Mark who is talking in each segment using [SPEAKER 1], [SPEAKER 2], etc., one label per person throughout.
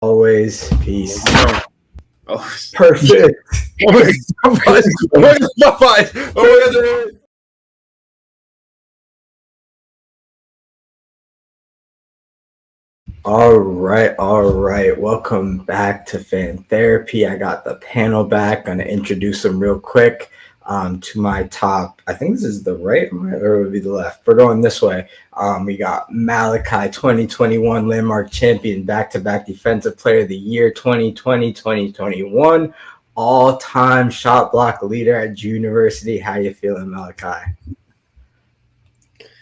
[SPEAKER 1] Always peace.
[SPEAKER 2] Oh,
[SPEAKER 1] Perfect.
[SPEAKER 2] oh my God. Oh my God. Oh my God.
[SPEAKER 1] All right. Welcome back to Fan Therapy. I got the panel back. Gonna introduce them real quick. To my top, I think this is the right or it would be the left. We're going this way. We got Malachi 2021 landmark champion, back-to-back defensive player of the year 2020-2021, all-time shot block leader at University. How you feeling, Malachi?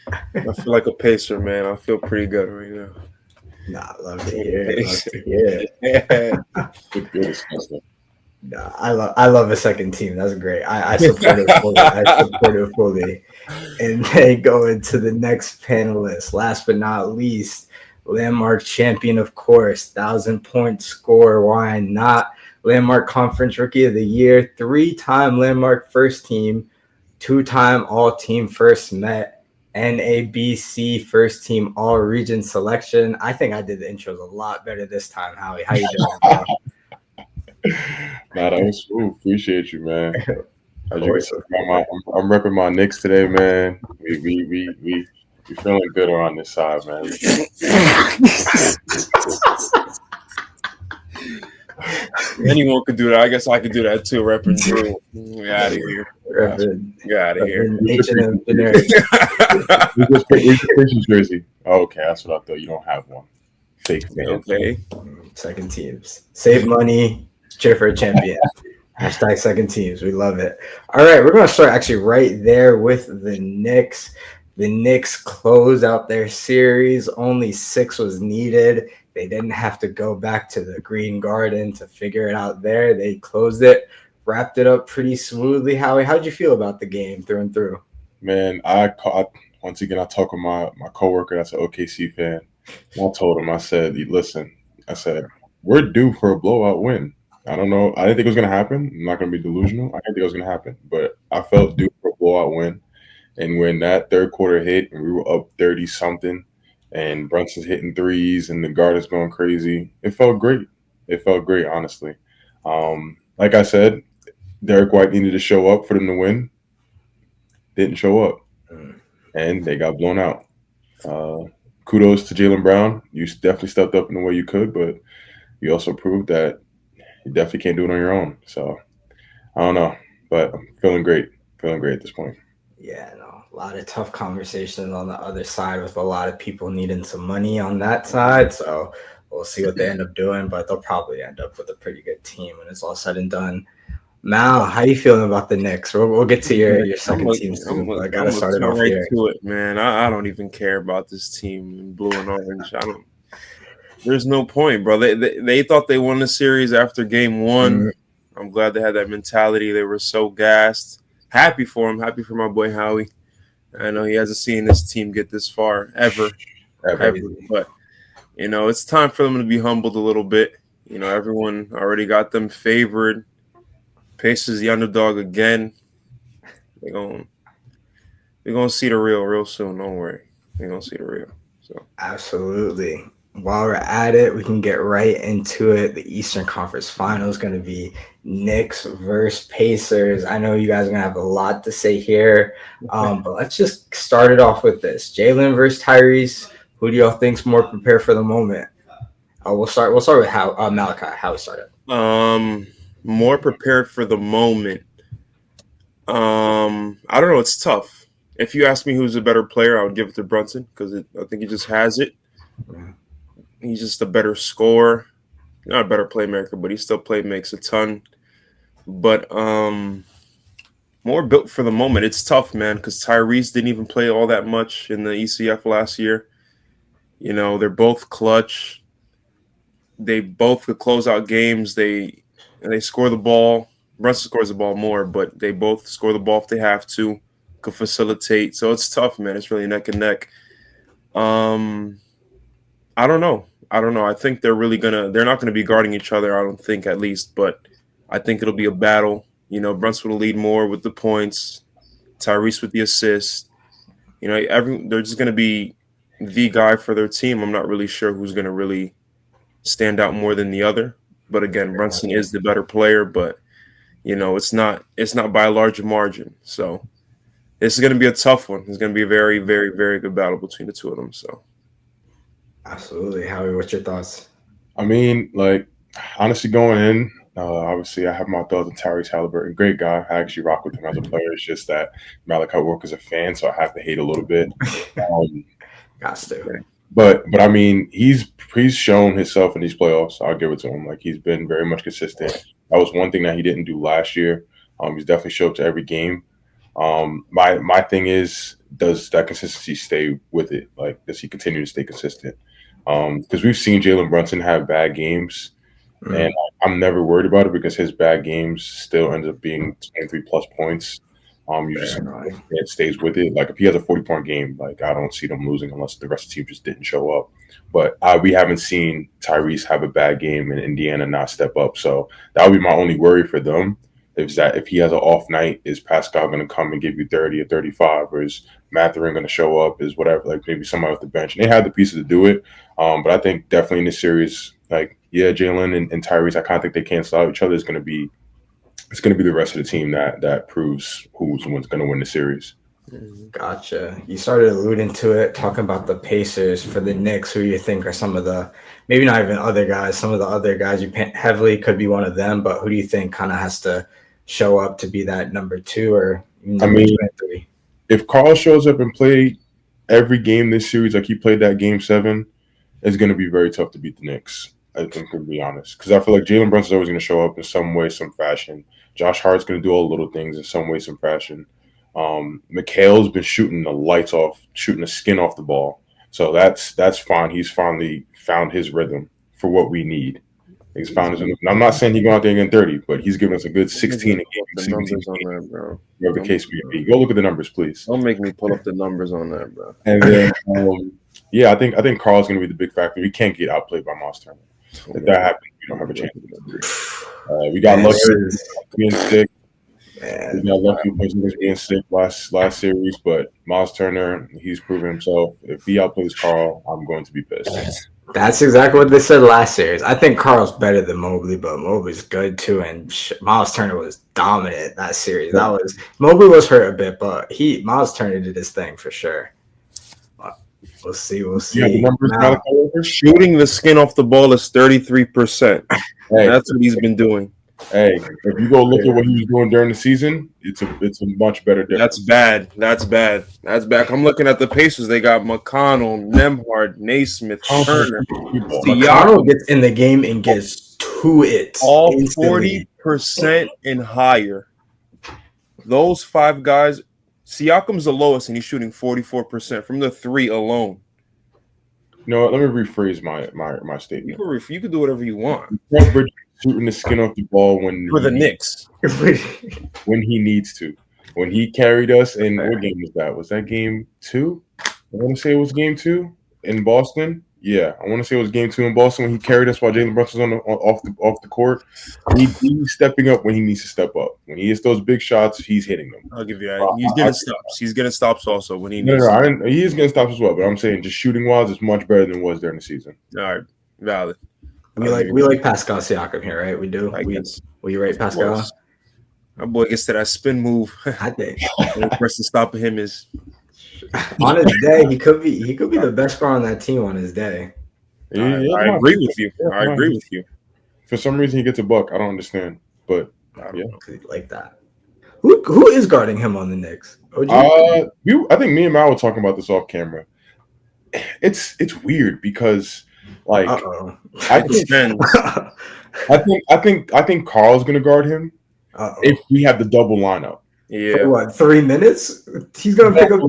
[SPEAKER 2] I feel like a pacer, man. I feel pretty good right now.
[SPEAKER 1] Nah, love to hear it. Love to hear it.
[SPEAKER 3] Good disgusting.
[SPEAKER 1] Nah, I love a second team. That's great. I support it fully. I support it fully. And then go into the next panelist. Last but not least, landmark champion, of course, 1,000-point scorer. Why not? Landmark Conference Rookie of the Year, 3-time landmark first team, 2-time all team first met, NABC first team all region selection. I think I did the intros a lot better this time, Howie. How you doing, bro?
[SPEAKER 3] Nah, that was smooth. Appreciate you, man.
[SPEAKER 1] Of
[SPEAKER 3] As you can
[SPEAKER 1] course.
[SPEAKER 3] see, I'm repping my Knicks today, man. We feeling good around this side, man.
[SPEAKER 2] Anyone could do that. I guess I could do that too. Repping Drew. Get out of here. Get out of here.
[SPEAKER 1] H&M generic.
[SPEAKER 3] Where's your Christian jersey? Oh, okay, that's what I thought. You don't have one. Fake fan.
[SPEAKER 2] Okay.
[SPEAKER 1] Second teams. Save money, cheer for a champion. Hashtag second teams. We love it. All right, we're going to start actually right there with the Knicks. The Knicks close out their series. Only 6 was needed. They didn't have to go back to the Green Garden to figure it out there. They closed it, wrapped it up pretty smoothly. Howie, how'd you feel about the game through and through?
[SPEAKER 3] Man, once again, I talked with my coworker that's an OKC fan. And I told him, I said, listen, I said, we're due for a blowout win. I don't know. I didn't think it was going to happen. I'm not going to be delusional. I didn't think it was going to happen, but I felt due for a blowout win. And when that third quarter hit and we were up 30 something and Brunson's hitting threes and the guard is going crazy, it felt great. It felt great, honestly. Like I said, Derek White needed to show up for them to win. Didn't show up. And they got blown out. Kudos to Jaylen Brown. You definitely stepped up in the way you could, but you also proved that you definitely can't do it on your own. So I don't know, but I'm feeling great. Feeling great at this point.
[SPEAKER 1] Yeah, no, a lot of tough conversations on the other side with a lot of people needing some money on that side. So we'll see what they end up doing, but they'll probably end up with a pretty good team when it's all said and done. Mal, how you feeling about the Knicks? We'll get to your second team soon, but I gotta start it off
[SPEAKER 2] right
[SPEAKER 1] here.
[SPEAKER 2] to it, man. I don't even care about this team in blue and orange. I don't. There's no point, bro. They thought they won the series after game one. I'm glad they had that mentality. They were so gassed. Happy for him. Happy for my boy Howie. I know he hasn't seen this team get this far ever. But it's time for them to be humbled a little bit. Everyone already got them favored. Pacers the underdog again. They're gonna see the real soon. Don't worry. They're gonna see the real. So
[SPEAKER 1] Absolutely. While we're at it, we can get right into it. The Eastern Conference Final is going to be Knicks versus Pacers. I know you guys are going to have a lot to say here, but let's just start it off with this: Jaylen versus Tyrese. Who do y'all think's more prepared for the moment? We'll start with Malachi. How we started.
[SPEAKER 2] More prepared for the moment. I don't know. It's tough. If you ask me who's a better player, I would give it to Brunson because I think he just has it. He's just a better scorer, not a better playmaker, but he still makes a ton. But more built for the moment. It's tough, man, because Tyrese didn't even play all that much in the ECF last year. They're both clutch. They both could close out games. They score the ball. Brunson scores the ball more, but they both score the ball if they have to, could facilitate. So it's tough, man. It's really neck and neck. I don't know. I think they're not gonna be guarding each other, I don't think, at least, but I think it'll be a battle. Brunson will lead more with the points, Tyrese with the assists. They're just gonna be the guy for their team. I'm not really sure who's gonna really stand out more than the other. But again, Brunson is the better player, but it's not by a large margin. So this is going to be a tough one. It's going to be a very, very, very good battle between the two of them. So
[SPEAKER 1] absolutely. Howie, what's your thoughts?
[SPEAKER 3] I mean, like, honestly, going in, obviously, I have my thoughts on Tyrese Halliburton. Great guy. I actually rock with him as a player. It's just that Malachi Walker's a fan, so I have to hate a little bit.
[SPEAKER 1] Got to.
[SPEAKER 3] But I mean, he's shown himself in these playoffs. I'll give it to him. Like, he's been very much consistent. That was one thing that he didn't do last year. He's definitely showed up to every game. My thing is, does that consistency stay with it? Like, does he continue to stay consistent? Because we've seen Jalen Brunson have bad games, and I'm never worried about it because his bad games still ends up being 23 plus points. It stays with it. Like, if he has a 40-point game, like, I don't see them losing unless the rest of the team just didn't show up. But we haven't seen Tyrese have a bad game and Indiana not step up. So that would be my only worry for them. If he has an off night, is Pascal going to come and give you 30 or 35, or is Mathurin going to show up? Is whatever, like maybe somebody off the bench. And they have the pieces to do it. But I think definitely in this series, like, yeah, Jalen and Tyrese, I kind of think they cancel out each other. It's going to be the rest of the team that proves who's going to win the series.
[SPEAKER 1] Gotcha. You started alluding to it, talking about the Pacers. For the Knicks, who you think are some of the, maybe not even other guys, some of the other guys you pay heavily could be one of them, but who do you think kind of has to show up to be that number 2 or number 3?
[SPEAKER 3] If Karl shows up and play every game this series like he played that game 7, it's going to be very tough to beat the Knicks. I think, to be honest, because I feel like Jalen Brunson's always going to show up in some way, some fashion. Josh Hart's going to do all the little things in some way, some fashion. Mikhail's been shooting the lights off, shooting the skin off the ball. So that's fine. He's finally found his rhythm for what we need. He's found his. I'm not saying he's going out there and 30, but he's giving us a good 16 a game.
[SPEAKER 2] The numbers on that, bro.
[SPEAKER 3] Whatever the case may be. Go look at the numbers, please.
[SPEAKER 2] Don't make me pull up the numbers on that, bro.
[SPEAKER 3] And then, I think Karl's going to be the big factor. We can't get outplayed by Miles Turner. If that happens, we don't have a chance. We got lucky being sick. We got lucky being sick last series, but Miles Turner, he's proven himself. If he outplays Karl, I'm going to be pissed.
[SPEAKER 1] That's exactly what they said last series. I think Karl's better than Mobley, but Mobley's good too, and Miles Turner was dominant that series. Mobley was hurt a bit, but Miles Turner did his thing for sure. We'll see.
[SPEAKER 3] Yeah, the numbers
[SPEAKER 2] shooting the skin off the ball is 33%. That's what he's been doing.
[SPEAKER 3] Hey, if you go look at what he was doing during the season, it's a much better difference.
[SPEAKER 2] That's bad. I'm looking at the Pacers. They got McConnell, Nembhard, Naismith, Turner.
[SPEAKER 1] McConnell gets in the game and gets to it.
[SPEAKER 2] All instantly. 40% and higher. Those 5 guys. Siakam's the lowest, and he's shooting 44% from the 3 alone.
[SPEAKER 3] No, let me rephrase my statement.
[SPEAKER 2] You can do whatever you want.
[SPEAKER 3] Shooting the skin off the ball
[SPEAKER 2] for the Knicks
[SPEAKER 3] when he needs to. When he carried us in, what game was that? Was that game 2? I want to say it was game 2 in Boston. Yeah, I want to say it was game 2 in Boston when he carried us while Jalen Brunson was off the court. He's stepping up when he needs to step up. When he hits those big shots, he's hitting them.
[SPEAKER 2] I'll give you that. He's getting stops. He's getting stops also when he needs.
[SPEAKER 3] He is getting stops as well. But I'm saying just shooting wise, it's much better than it was during the season.
[SPEAKER 2] All right, valid.
[SPEAKER 1] We like Pascal Siakam here, right? We do. Will you rate Pascal?
[SPEAKER 2] My boy gets to that spin move.
[SPEAKER 1] I think
[SPEAKER 2] the person stopping him is
[SPEAKER 1] on his day. He could be the best scorer on that team on his day.
[SPEAKER 2] I agree with you. I agree with you.
[SPEAKER 3] For some reason, he gets a buck. I don't understand, but yeah,
[SPEAKER 1] like that. Who is guarding him on the Knicks?
[SPEAKER 3] I think me and Mal were talking about this off camera. It's weird because. Like, I think Karl's gonna guard him if we have the double lineup.
[SPEAKER 2] Yeah.
[SPEAKER 1] For what, 3 minutes? He's gonna pick up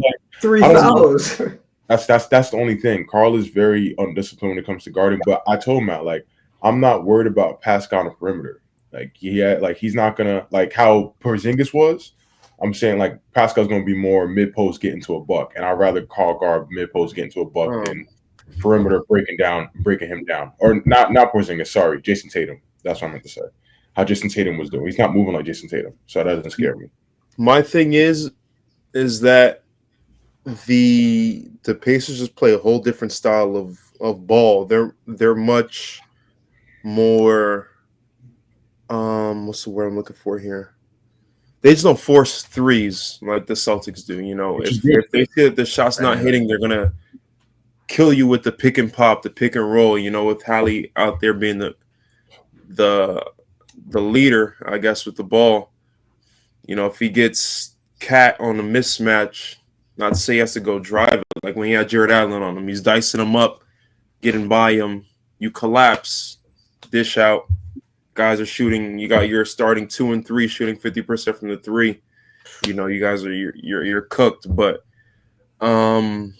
[SPEAKER 1] 3 fouls.
[SPEAKER 3] That's the only thing. Karl is very undisciplined when it comes to guarding. But I told him like I'm not worried about Pascal on the perimeter. Like he's not gonna like how Porzingis was. I'm saying like Pascal's gonna be more mid post getting to a buck, and I'd rather Karl guard mid post getting to a buck than perimeter breaking him down, or not Porzingis. Sorry, Jason Tatum. That's what I meant to say. How Jason Tatum was doing. He's not moving like Jason Tatum, so that doesn't scare me.
[SPEAKER 2] My thing is that the Pacers just play a whole different style of ball. They're much more. What's the word I'm looking for here? They just don't force threes like the Celtics do. You know, if they see that the shot's not hitting, they're gonna kill you with the pick and pop, the pick and roll. You know, with Hallie out there being the leader, I guess, with the ball. You know, if he gets Cat on a mismatch, not to say he has to go drive it, like when he had Jared Allen on him, he's dicing him up, getting by him. You collapse, dish out. Guys are shooting. You got your starting 2 and 3 shooting 50% from the 3. You know, you guys are you're cooked. But I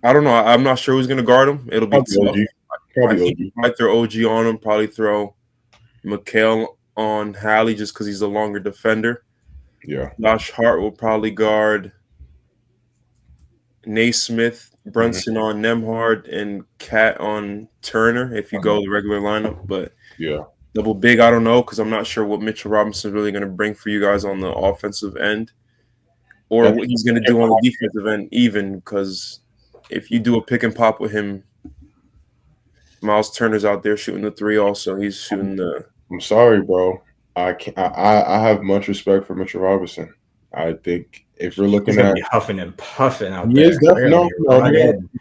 [SPEAKER 2] don't know. I'm not sure who's gonna guard him. It'll be tough. I think he might throw OG on him. Probably throw Mikal on Hallie just because he's a longer defender.
[SPEAKER 3] Yeah.
[SPEAKER 2] Josh Hart will probably guard Naismith, Brunson on Nembhard, and Cat on Turner if you go the regular lineup. But
[SPEAKER 3] yeah.
[SPEAKER 2] Double big, I don't know, because I'm not sure what Mitchell Robinson is really going to bring for you guys on the offensive end or what he's going to do on the defensive end even, because if you do a pick and pop with him, Miles Turner's out there shooting the 3 also. He's shooting the –
[SPEAKER 3] I'm sorry, bro. I have much respect for Mitchell Robinson. I think if we're looking at
[SPEAKER 1] – huffing and puffing out
[SPEAKER 3] there. No,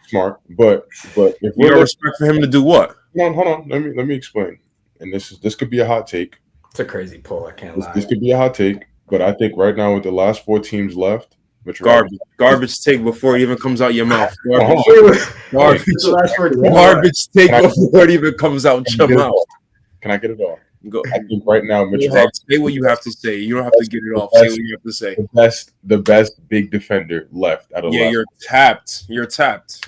[SPEAKER 3] smart. But if
[SPEAKER 2] you got respect for him to do what?
[SPEAKER 3] Hold on. Let me explain. And this could be a hot take.
[SPEAKER 1] It's a crazy pull. I can't lie.
[SPEAKER 3] This could be a hot take, but I think right now with the last 4 teams left,
[SPEAKER 2] garbage take before it even comes out your mouth. Garbage take before it even comes out your mouth.
[SPEAKER 3] Can I get it off?
[SPEAKER 2] Go.
[SPEAKER 3] I think right now, Mitchell Robinson.
[SPEAKER 2] Say what you have to say. You don't have to get it off. Say what you have to say.
[SPEAKER 3] The best big defender left out of
[SPEAKER 2] you're tapped. You're tapped.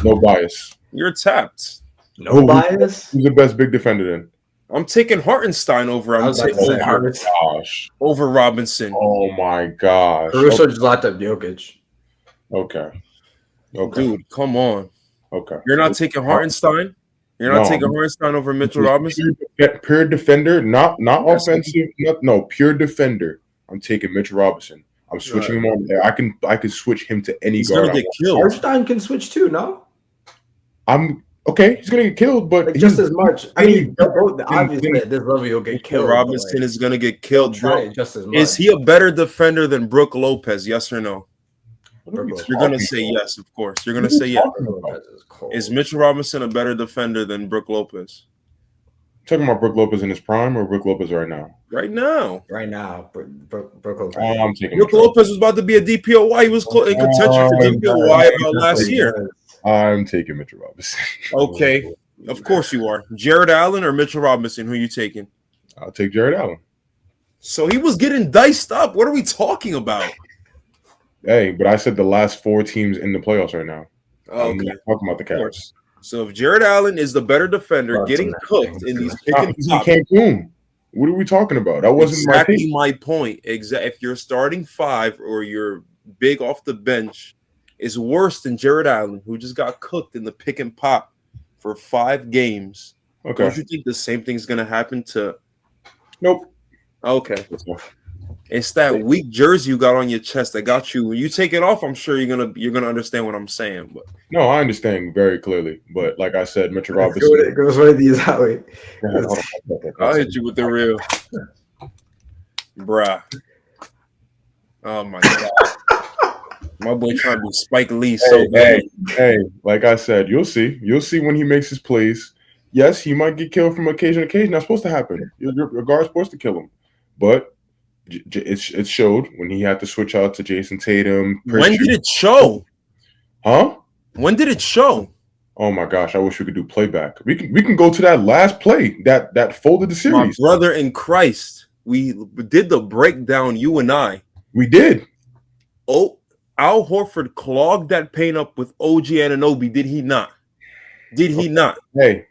[SPEAKER 3] No bias.
[SPEAKER 2] You're tapped.
[SPEAKER 1] No bias.
[SPEAKER 3] Who's the best big defender then?
[SPEAKER 2] I'm taking Hartenstein over. Over Robinson.
[SPEAKER 3] Oh my gosh.
[SPEAKER 1] Caruso just locked up Jokic.
[SPEAKER 3] Okay.
[SPEAKER 2] Dude, come on.
[SPEAKER 3] Okay.
[SPEAKER 2] You're not taking Hartenstein? You're not taking Hartenstein over Mitchell Robinson?
[SPEAKER 3] Pure defender, not offensive. No, pure defender. I'm taking Mitchell Robinson. I'm switching him on. I can switch him to any guard.
[SPEAKER 2] He's gonna get killed.
[SPEAKER 1] Hartenstein can switch too, no?
[SPEAKER 3] Okay, he's gonna get killed, but
[SPEAKER 1] just as much. I mean, obviously at this level you'll get killed.
[SPEAKER 2] Robinson is gonna get killed.
[SPEAKER 1] Just as much.
[SPEAKER 2] Is he a better defender than Brook Lopez? Yes or no? You're gonna say yes, of course. You're gonna say yes. Is Mitchell Robinson a better defender than Brook Lopez?
[SPEAKER 3] Talking about Brook Lopez in his prime or Brook Lopez right now?
[SPEAKER 2] Right now.
[SPEAKER 1] Brook Lopez.
[SPEAKER 3] I'm taking
[SPEAKER 2] Brook Lopez was about to be a DPOY. He was in contention for DPOY about last year.
[SPEAKER 3] I'm taking Mitchell Robinson.
[SPEAKER 2] Okay. Of course you are. Jared Allen or Mitchell Robinson? Who are you taking?
[SPEAKER 3] I'll take Jared Allen.
[SPEAKER 2] So he was getting diced up. What are we talking about?
[SPEAKER 3] Hey, but I said the last 4 teams in the playoffs right now.
[SPEAKER 2] Okay.
[SPEAKER 3] I'm not talking about the Cavs.
[SPEAKER 2] So if Jared Allen is the better defender, getting cooked in these pick and pop.
[SPEAKER 3] Cancun. What are we talking about? That wasn't
[SPEAKER 2] exactly my point. If you're starting 5 or you're big off the bench, is worse than Jared Allen, who just got cooked in the pick and pop for 5 games.
[SPEAKER 3] Okay.
[SPEAKER 2] Don't you think the same thing is going to happen to?
[SPEAKER 3] Nope.
[SPEAKER 2] Okay. It's that weak jersey you got on your chest that got you. When you take it off, I'm sure you're gonna understand what I'm saying. But
[SPEAKER 3] no, I understand very clearly. But like I said, Mitchell Robinson.
[SPEAKER 1] It goes one of these out.
[SPEAKER 2] I'll hit you with the real, bruh. Oh my god. My boy trying to be Spike Lee so bad.
[SPEAKER 3] Hey, like I said, you'll see. You'll see when he makes his plays. Yes, he might get killed from occasion to occasion. That's supposed to happen. Your guard's supposed to kill him. But it showed when he had to switch out to Jason Tatum.
[SPEAKER 2] When did it show?
[SPEAKER 3] Huh?
[SPEAKER 2] When did it show?
[SPEAKER 3] Oh my gosh, I wish we could do playback. We can go to that last play that folded the series.
[SPEAKER 2] My brother in Christ, we did the breakdown, you and I.
[SPEAKER 3] We did.
[SPEAKER 2] Oh, Al Horford clogged that paint up with OG Anunoby. Did he not? Did he not?
[SPEAKER 3] Hey,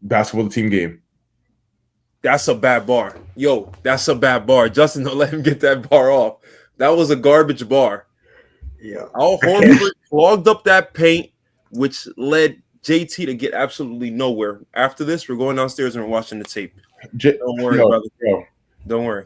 [SPEAKER 3] basketball team game.
[SPEAKER 2] That's a bad bar. Yo, that's a bad bar. Justin, don't let him get that bar off. That was a garbage bar.
[SPEAKER 1] Yeah.
[SPEAKER 2] Al Horford clogged up that paint, which led JT to get absolutely nowhere. After this, we're going downstairs and we're watching the tape. Don't worry, brother. Don't worry.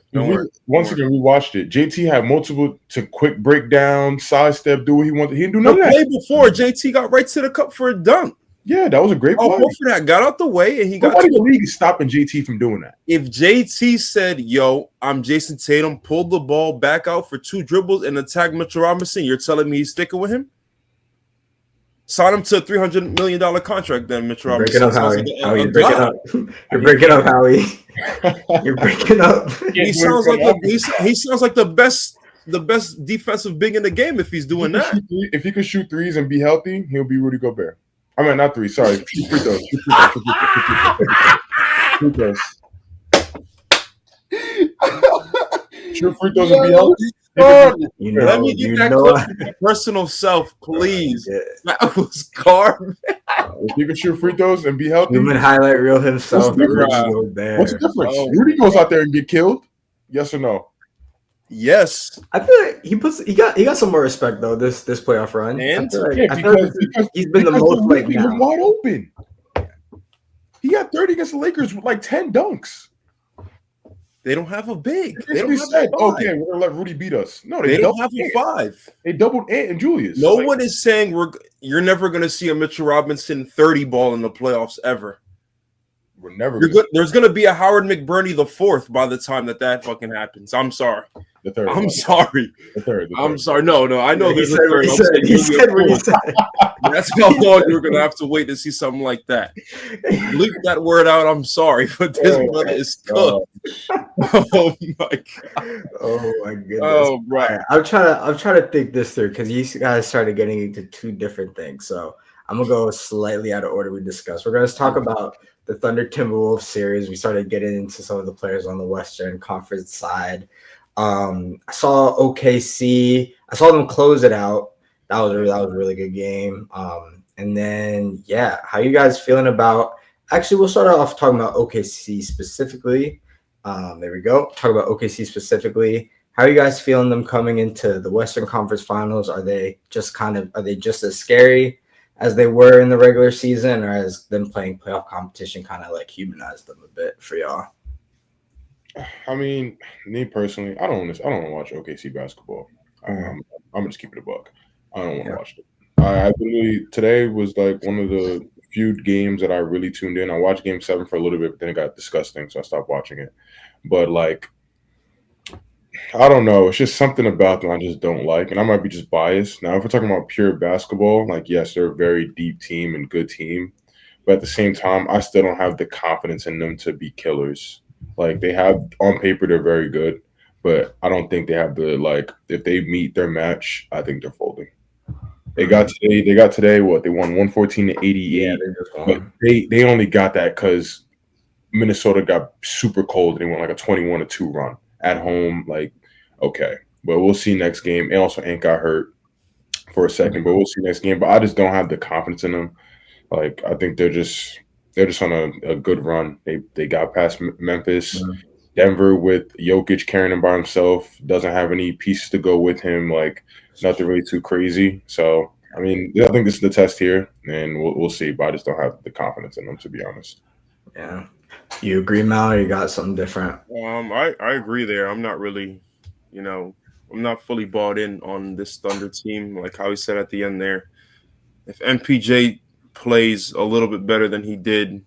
[SPEAKER 3] Once again, we watched it. JT had multiple to quick breakdown, sidestep, do what he wanted. He didn't do none of that.
[SPEAKER 2] The play before, JT got right to the cup for a dunk.
[SPEAKER 3] Yeah, that was a great
[SPEAKER 2] Oh,
[SPEAKER 3] play.
[SPEAKER 2] go for that. Got out the way, and he got.
[SPEAKER 3] Nobody in the league is stopping JT from doing that.
[SPEAKER 2] If JT said, "Yo, I'm Jason Tatum," pulled the ball back out for 2 dribbles and attacked Mitchell Robinson, you're telling me he's sticking with him? Sign him to a $300 million contract, then Mitchell
[SPEAKER 1] Break it
[SPEAKER 2] Robinson.
[SPEAKER 1] up,
[SPEAKER 2] Sounds
[SPEAKER 1] Howie.
[SPEAKER 2] like
[SPEAKER 1] Howie,
[SPEAKER 2] a
[SPEAKER 1] you're breaking
[SPEAKER 2] god.
[SPEAKER 1] up. You're breaking up, Howie. You're breaking up.
[SPEAKER 2] He sounds like he sounds like the best defensive big in the game if he's doing that.
[SPEAKER 3] If he could shoot threes and be healthy, he'll be Rudy Gobert. I mean, not three. Sorry, shoot free throws. Shoot throws. Shoot free throws and be healthy.
[SPEAKER 1] You know,
[SPEAKER 2] Let me get that clip of my personal self, please.
[SPEAKER 1] Yeah.
[SPEAKER 2] That was garbage.
[SPEAKER 3] If you can shoot free throws and be healthy,
[SPEAKER 1] Human highlight reel himself.
[SPEAKER 3] What's the difference? What's the difference?
[SPEAKER 2] Oh.
[SPEAKER 3] Rudy goes out there and get killed. Yes or no?
[SPEAKER 2] Yes.
[SPEAKER 1] I feel like he got some more respect though this playoff run.
[SPEAKER 2] And?
[SPEAKER 1] I feel like,
[SPEAKER 3] Yeah,
[SPEAKER 1] I feel like he's been the most like
[SPEAKER 3] Lakers were wide open. He got 30 against the Lakers with like 10 dunks.
[SPEAKER 2] They don't have a big. They
[SPEAKER 3] They
[SPEAKER 2] don't have
[SPEAKER 3] said,
[SPEAKER 2] a five.
[SPEAKER 3] "Okay, we're gonna let Rudy beat us." No,
[SPEAKER 2] They don't
[SPEAKER 3] doubled
[SPEAKER 2] have a
[SPEAKER 3] Ant.
[SPEAKER 2] 5.
[SPEAKER 3] They doubled Ant and Julius.
[SPEAKER 2] No
[SPEAKER 3] Like,
[SPEAKER 2] one is saying you're never going to see a Mitchell Robinson 30 ball in the playoffs ever.
[SPEAKER 3] we're never.
[SPEAKER 2] There's going to be a Howard McBurney the 4th by the time that fucking happens. I'm sorry.
[SPEAKER 3] The third.
[SPEAKER 2] I'm sorry.
[SPEAKER 3] The third.
[SPEAKER 2] I'm sorry. No. I know
[SPEAKER 1] he
[SPEAKER 2] there's a
[SPEAKER 1] said
[SPEAKER 2] third.
[SPEAKER 1] what he
[SPEAKER 2] I'm
[SPEAKER 1] said.
[SPEAKER 2] saying
[SPEAKER 1] He
[SPEAKER 2] there'll be a
[SPEAKER 1] said what he
[SPEAKER 2] fourth.
[SPEAKER 1] said.
[SPEAKER 2] That's how long you're going to have to wait to see something like that. Leave that word out. I'm sorry, but this brother is cooked. Oh my god.
[SPEAKER 1] Oh my goodness.
[SPEAKER 2] Oh right.
[SPEAKER 1] All right, I'm trying to think this through because you guys started getting into 2 different things. So I'm gonna go slightly out of order we discussed. We're gonna talk about the Thunder Timberwolves series. We started getting into some of the players on the Western Conference side. I saw OKC. I saw them close it out. That was a really good game. And then yeah, how you guys feeling about? Actually, we'll start off talking about OKC specifically. There we go. Talk about OKC specifically. How are you guys feeling them coming into the Western Conference Finals? Are they just as scary as they were in the regular season, or has them playing playoff competition kind of like humanized them a bit for y'all?
[SPEAKER 3] I mean, me personally, I don't want to watch OKC basketball. I'm gonna just keep it a buck. I don't want to watch it. I literally today was like one of the few games that I really tuned in. I watched Game 7 for a little bit, but then it got disgusting, so I stopped watching it. But like, I don't know. It's just something about them I just don't like, and I might be just biased. Now, if we're talking about pure basketball, like yes, they're a very deep team and good team, but at the same time, I still don't have the confidence in them to be killers. Like they have on paper, they're very good, but I don't think they have the like. If they meet their match, I think they're folding. They got today. What they won 114-88.
[SPEAKER 1] Yeah, they just
[SPEAKER 3] But they only got that because Minnesota got super cold and they went like a 21-2 run at home. Like, okay, but we'll see next game. And also, Ant got hurt for a second, but we'll see next game. But I just don't have the confidence in them. Like, I think they're just on a good run. They got past Memphis. Denver with Jokic carrying him by himself, doesn't have any pieces to go with him. Like, nothing really too crazy. So, I mean, I think this is the test here, and we'll see. But I just don't have the confidence in them, to be honest.
[SPEAKER 1] Yeah. You agree, Mal, or you got something different?
[SPEAKER 2] I agree there. I'm not really, I'm not fully bought in on this Thunder team. Like how he said at the end there, if MPJ plays a little bit better than he did,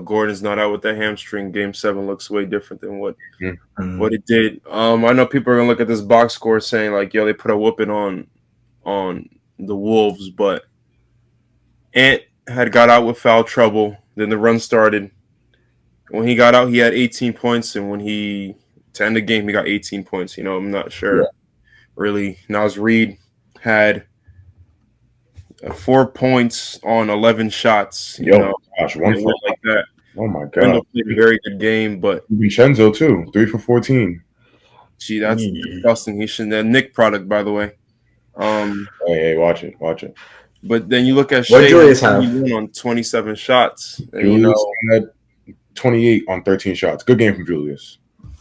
[SPEAKER 2] Gordon's not out with that hamstring. Game 7 looks way different than what it did. I know people are gonna look at this box score saying like, yo, they put a whooping on the Wolves, but Ant had got out with foul trouble. Then the run started. When he got out, he had 18 points, and to end the game, he got 18 points. I'm not sure really. Naz Reid had 4 points on 11 shots.
[SPEAKER 3] Gosh,
[SPEAKER 2] like that.
[SPEAKER 3] Oh my god!
[SPEAKER 2] Wendell played a very good game, but
[SPEAKER 3] Vincenzo too, 3 for 14.
[SPEAKER 2] Gee, that's disgusting. He shouldn't. That Nick product, by the way.
[SPEAKER 3] Hey, watch it.
[SPEAKER 2] But then you look at
[SPEAKER 1] What
[SPEAKER 2] Shea,
[SPEAKER 1] Julius have?
[SPEAKER 2] he won on 27 shots. And,
[SPEAKER 3] Julius had 28 on 13 shots. Good game from Julius.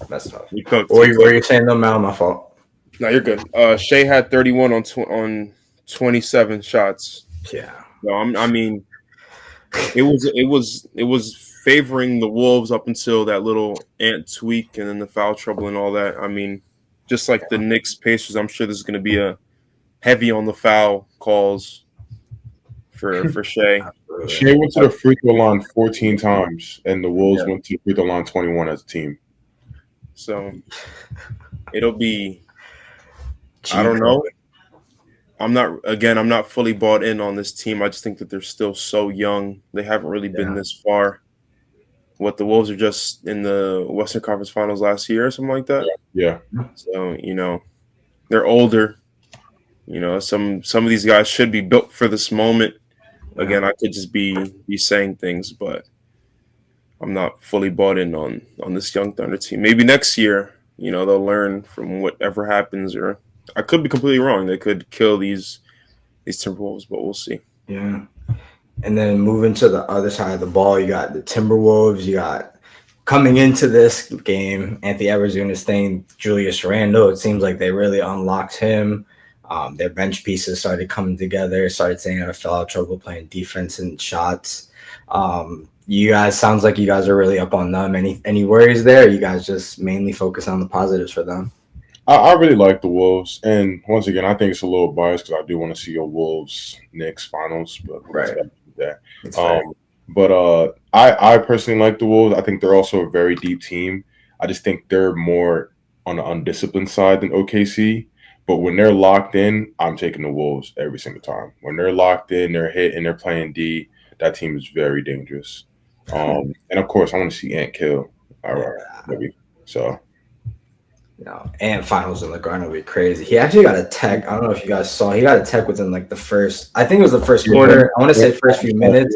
[SPEAKER 1] That's tough.
[SPEAKER 2] he cooked.
[SPEAKER 1] What were you saying though, Mal? My fault.
[SPEAKER 2] No, you're good. Shea had 31 on 27 shots.
[SPEAKER 1] Yeah.
[SPEAKER 2] So I mean, it was favoring the Wolves up until that little Ant tweak and then the foul trouble and all that. I mean, just like the Knicks Pacers, I'm sure there's going to be a heavy on the foul calls for Shea.
[SPEAKER 3] Shea went to the free throw line 14 times, and the Wolves went to the free throw line 21 as a team.
[SPEAKER 2] So it'll be. I don't know. I'm not fully bought in on this team. I just think that they're still so young. They haven't really been this far. What, the Wolves are just in the Western Conference Finals last year or something like that?
[SPEAKER 3] Yeah.
[SPEAKER 2] So, they're older. Some of these guys should be built for this moment. Again, I could just be saying things, but I'm not fully bought in on this young Thunder team. Maybe next year, they'll learn from whatever happens, or I could be completely wrong. They could kill these Timberwolves, but we'll see.
[SPEAKER 1] Yeah. And then moving to the other side of the ball, you got the Timberwolves. You got, coming into this game, Anthony Edwards doing his thing, Julius Randle. It seems like they really unlocked him. Their bench pieces started coming together, started saying I fell out trouble playing defense and shots. You guys, sounds like you guys are really up on them. Any worries there? Or you guys just mainly focus on the positives for them?
[SPEAKER 3] I really like the Wolves, and once again, I think it's a little biased because I do want to see a Wolves-Knicks finals, but I personally like the Wolves. I think they're also a very deep team. I just think they're more on the undisciplined side than OKC. But when they're locked in, I'm taking the Wolves every single time. When they're locked in, they're hitting, they're playing D. That team is very dangerous. And of course, I want to see Ant kill. All right, maybe so.
[SPEAKER 1] Ant finals in the Garden will be crazy. He actually got a tech. I don't know if you guys saw. He got a tech within like the first. I think it was the first quarter. I want to say first few minutes.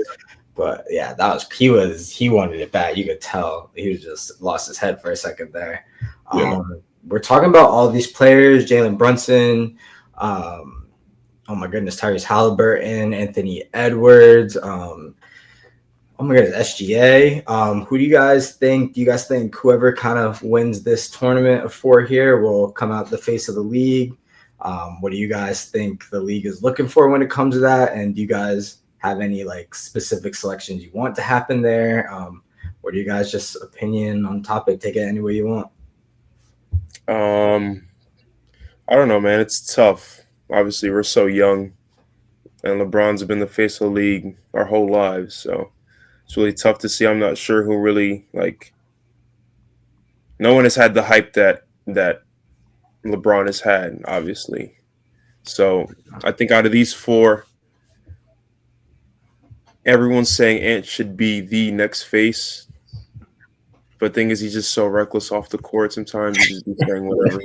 [SPEAKER 1] But yeah, he wanted it bad. You could tell he was just lost his head for a second there. We're talking about all these players: Jalen Brunson. Oh my goodness, Tyrese Halliburton, Anthony Edwards. Oh my goodness, SGA. Who do you guys think? Do you guys think whoever kind of wins this tournament of 4 here will come out the face of the league? What do you guys think the league is looking for when it comes to that? And do you guys have any like specific selections you want to happen there? Or do you guys just opinion on topic? Take it any way you want.
[SPEAKER 2] I don't know, man. It's tough. Obviously, we're so young, and LeBron's been the face of the league our whole lives, so it's really tough to see. I'm not sure who really no one has had the hype that LeBron has had, obviously. So I think out of these 4, everyone's saying Ant should be the next face. But the thing is, he's just so reckless off the court sometimes. He just be saying whatever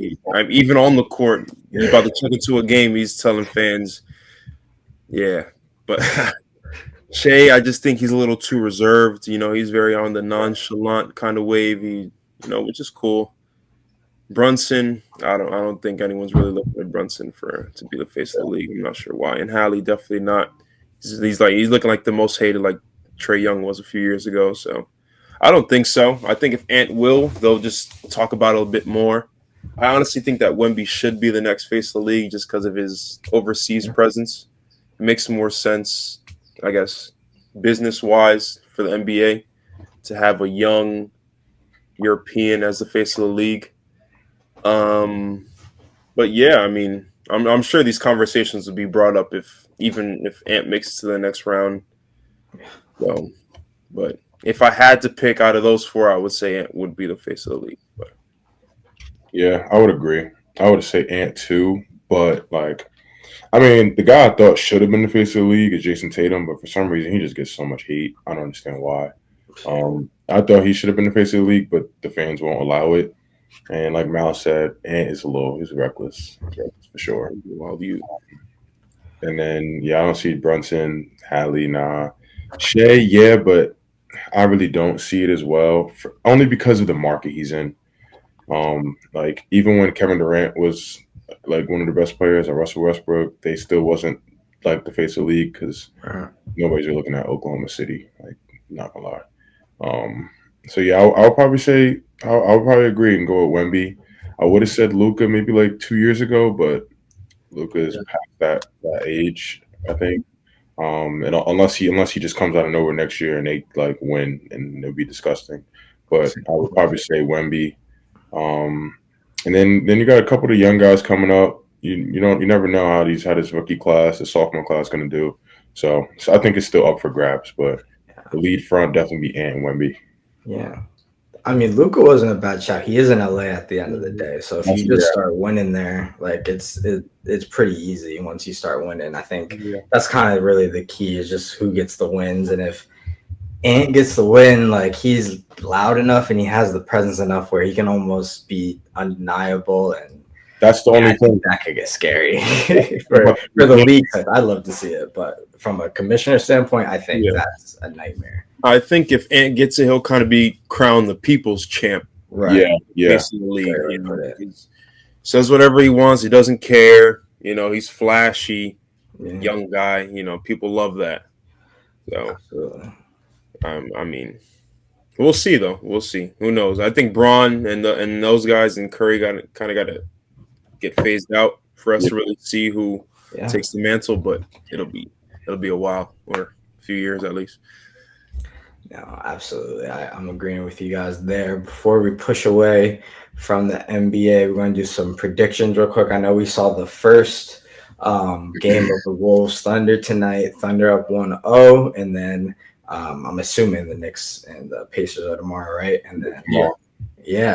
[SPEAKER 2] even on the court, he's about to check into a game, he's telling fans, yeah. But Shea, I just think he's a little too reserved. He's very on the nonchalant kind of wave, which is cool. Brunson, I don't think anyone's really looking at Brunson to be the face of the league. I'm not sure why. And Hallie, definitely not. He's looking like the most hated, like Trae Young was a few years ago. So I don't think so. I think if Ant will, they'll just talk about it a bit more. I honestly think that Wemby should be the next face of the league just because of his overseas presence. It makes more sense, I guess, business-wise for the NBA to have a young European as the face of the league. But yeah, I mean, I'm sure these conversations will be brought up even if Ant makes it to the next round. So, but if I had to pick out of those 4, I would say Ant would be the face of the league. But
[SPEAKER 3] yeah, I would agree. I would say Ant too, but the guy I thought should have been the face of the league is Jason Tatum, but for some reason he just gets so much hate. I don't understand why. I thought he should have been the face of the league, but the fans won't allow it. And like Mal said, Ant is he's reckless for sure. And then I don't see Brunson, Hallie, nah. Shea, yeah, but I really don't see it as well, only because of the market he's in. Even when Kevin Durant was one of the best players, or Russell Westbrook, they still wasn't the face of the league because nobody's really looking at Oklahoma City. Not gonna lie. So yeah, I'll probably say I'll probably agree and go with Wemby. I would have said Luka maybe 2 years ago, but Luka is past that age, I think. And unless he just comes out of nowhere next year and they win, and it'll be disgusting. But I would probably say Wemby. And then you got a couple of young guys coming up. You never know how this rookie class, the sophomore class, going to do. So I think it's still up for grabs, but the lead front definitely be Ant and Wemby.
[SPEAKER 1] Yeah. I mean, Luca wasn't a bad shot. He is in LA at the end of the day. So if you just start winning there, like it's pretty easy once you start winning. I think that's kind of really the key is just who gets the wins. And if Ant gets the win, like he's loud enough and he has the presence enough where he can almost be undeniable. And
[SPEAKER 3] that's the only thing
[SPEAKER 1] that could get scary for the league. I'd love to see it, but from a commissioner standpoint, I think that's a nightmare.
[SPEAKER 2] I think if Ant gets it, he'll kind of be crowned the people's champ.
[SPEAKER 1] Right.
[SPEAKER 3] Yeah.
[SPEAKER 2] In the league. He says whatever he wants. He doesn't care. He's flashy, young guy. People love that. So, I mean, we'll see though. We'll see. Who knows? I think Braun and those guys and Curry got to get phased out for us to really see who takes the mantle. But it'll be a while or a few years at least.
[SPEAKER 1] No, absolutely. I'm agreeing with you guys there. Before we push away from the NBA, we're going to do some predictions real quick. I know we saw the first game of the Wolves Thunder tonight. Thunder up 1-0, and then I'm assuming the Knicks and the Pacers are tomorrow, right? And then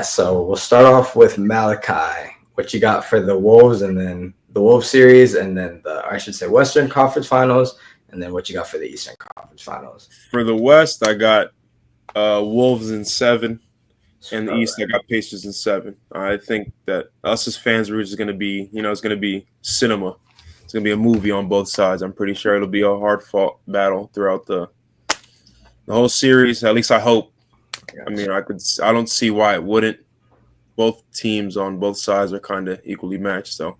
[SPEAKER 1] so we'll start off with Malachi. What you got for the Wolves, and then the Wolves series, and then Western Conference Finals. And then what you got for the Eastern Conference Finals?
[SPEAKER 2] For the West, I got Wolves in 7. And the East, I got Pacers in 7. I think that us as fans, we're just going to be, it's going to be cinema. It's going to be a movie on both sides. I'm pretty sure it'll be a hard-fought battle throughout the whole series. At least I hope. I mean, I don't see why it wouldn't. Both teams on both sides are kind of equally matched. So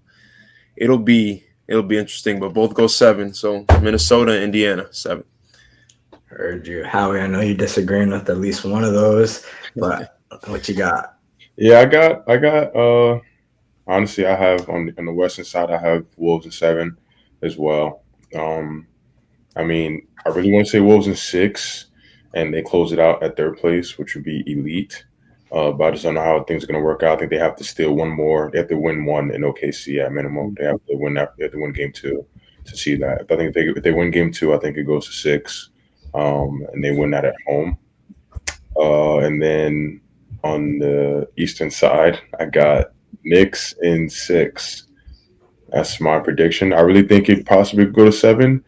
[SPEAKER 2] it'll be interesting, but both go 7. So Minnesota, Indiana, 7.
[SPEAKER 1] Heard you, Howie. I know you're disagreeing with at least one of those, but what you got?
[SPEAKER 3] Yeah, I got. Honestly, I have on the Western side, I have Wolves in 7 as well. I mean, I really want to say Wolves in 6, and they close it out at 3rd place, which would be elite. But I just don't know how things are going to work out. I think they have to steal one more. They have to win 1 in OKC at minimum. They have to win game 2 to see that. I think if they win game 2, I think it goes to 6, and they win that at home. And then on the Eastern side, I got Knicks in 6. That's my prediction. I really think it possibly could go to 7,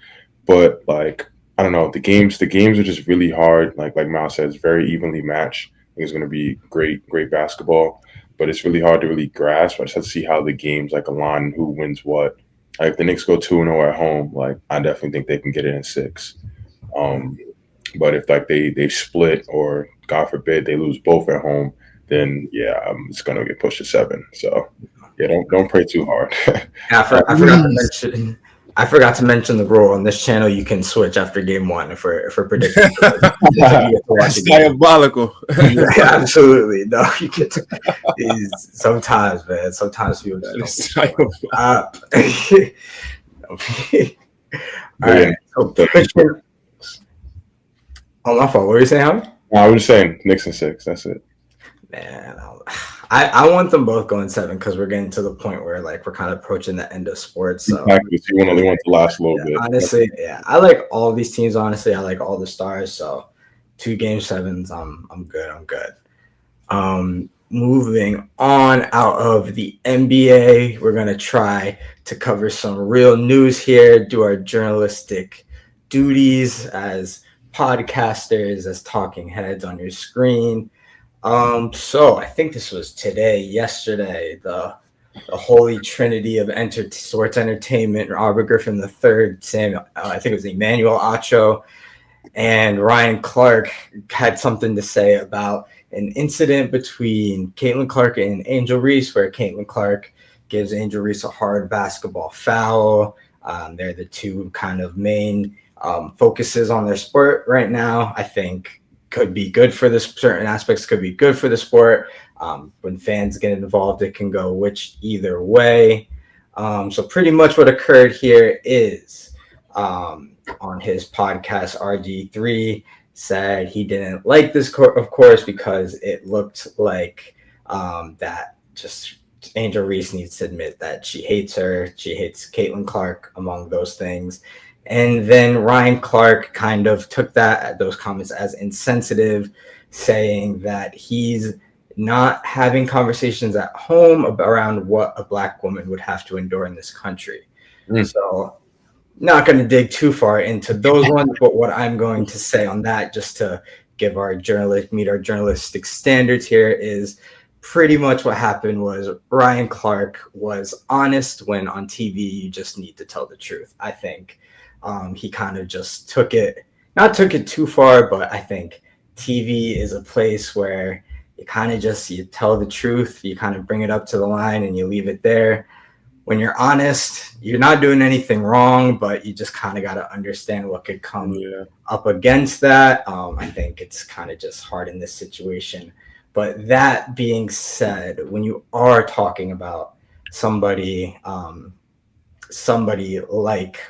[SPEAKER 3] but I don't know. The games are just really hard. Like Mal said, it's very evenly matched. It's going to be great basketball, but it's really hard to really grasp. I just have to see how the games align and who wins what. If the Knicks go 2-0 at home, I definitely think they can get it in 6. But if they split or God forbid they lose both at home, then it's going to get pushed to 7. So don't pray too hard.
[SPEAKER 1] I forgot to mention the rule on this channel. You can switch after game 1 if we're predicting.
[SPEAKER 2] That's diabolical.
[SPEAKER 1] Absolutely. No, you get to, sometimes, man. Sometimes people just don't. All right. My fault. What were you saying, Howard?
[SPEAKER 3] I was just saying Knicks in 6. That's it.
[SPEAKER 1] Man, I want them both going 7 because we're getting to the point where we're kind of approaching the end of sports. So
[SPEAKER 3] exactly. So you want to last a little bit.
[SPEAKER 1] Honestly, I like all these teams. Honestly, I like all the stars. So 2 game 7s, I'm good. I'm good. Moving on out of the NBA, we're gonna try to cover some real news here. Do our journalistic duties as podcasters, as talking heads on your screen. So I think this was yesterday, the holy trinity of sports entertainment, Robert Griffin III, I think it was Emmanuel Acho, and Ryan Clark had something to say about an incident between Caitlin Clark and Angel Reese, where Caitlin Clark gives Angel Reese a hard basketball foul. They're the 2 kind of main focuses on their sport right now. I think could be good for this. Certain aspects could be good for the sport. When fans get involved, it can go either way. So pretty much what occurred here is on his podcast, RG3 said he didn't like this, of course, because it looked like that just Angel Reese needs to admit that she hates her. She hates Caitlin Clark, among those things. And then Ryan Clark kind of took those comments as insensitive, saying that he's not having conversations at home around what a black woman would have to endure in this country. So not going to dig too far into those ones, but what I'm going to say on that, just to meet our journalistic standards here, is pretty much what happened was Ryan Clark was honest when on TV you just need to tell the truth. I think he kind of just took it too far, but I think TV is a place where you tell the truth, you kind of bring it up to the line and you leave it there. When you're honest, you're not doing anything wrong, but you just kind of got to understand what could come up against that. I think it's kind of just hard in this situation. But that being said, when you are talking about somebody like